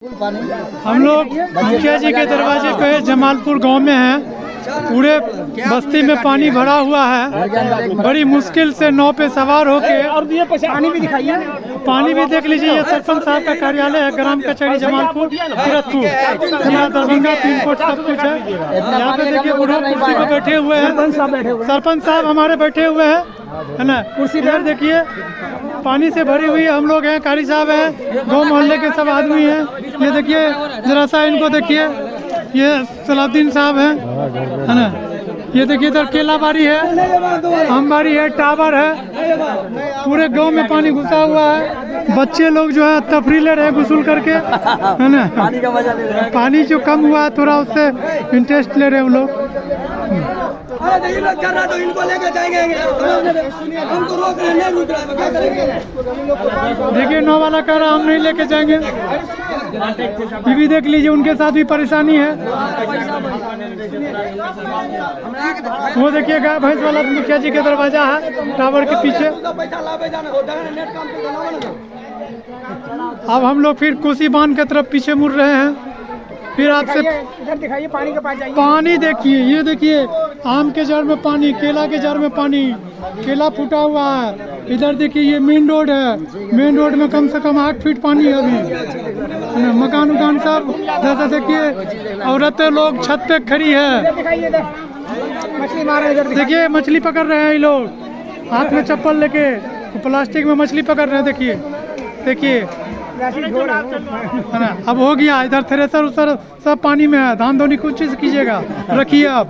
हम लोग मुखिया जी के दरवाजे पे जमालपुर गांव में हैं। पूरे बस्ती में पानी भरा हुआ है। बड़ी मुश्किल से नाव पे सवार होके और ये पानी भी दिखाइए, पानी भी देख लीजिए। ये सरपंच साहब का कार्यालय है, ग्राम कचहरी जमालपुर किरतपुर, यहाँ दरभंगा पिन कोड सब कुछ है। यहाँ पे देखिए बुढ़ो कुर्सी पे बैठे हुए हैं, सरपंच साहब हमारे बैठे हुए हैं, है ना। कुर्सी पर देखिए पानी से भरी हुई है। हम लोग हैं, कारी साहब हैं, गाँव मोहल्ले के सब आदमी हैं। ये देखिए जरा सा इनको देखिए, ये सलाउद्दीन साहब हैं, है ना। ये देखिए इधर केला बाड़ी है, आम बाड़ी है, टावर है। पूरे गांव में पानी घुसा हुआ है। बच्चे लोग जो है तफरी ले रहे हैं गुसल करके, है ना। पानी का मजा ले रहे हैं। पानी जो कम हुआ है थोड़ा उससे इंटरेस्ट ले रहे हैं हम लोग। तो इनको लेके जाएंगे, हमको रोक रहे हैं, नहीं रुक रहा है, क्या करेंगे? देखिए नौ वाला कह रहा हम नहीं लेके जाएंगे। ये भी देख लीजिए, उनके साथ भी परेशानी है। वो देखिए गाय भैंस वाला मुखिया जी के दरवाजा है, टावर के पीछे। अब हम लोग फिर कोसी बांध के तरफ पीछे मुड़ रहे हैं। फिर आपसे इधर दिखाइए, पानी के पास जाइए। पानी देखिए, ये देखिए आम के जड़ में पानी, केला के जड़ में पानी, केला फूटा हुआ है। इधर देखिए ये मेन रोड है, मेन रोड में कम से कम 8 फीट पानी है अभी। मकान उकान सब जैसा देखिए, औरतें लोग छत पे खड़ी है। मछली मारे इधर देखिए मछली पकड़ रहे हैं ये लोग, हाथ में चप्पल लेके प्लास्टिक में मछली पकड़ रहे हैं। देखिए देखिए, है ना। अब हो गया, इधर थ्रेसर उसर सब पानी में है। धान धोनी कुछ चीज कीजिएगा, रखिए अब।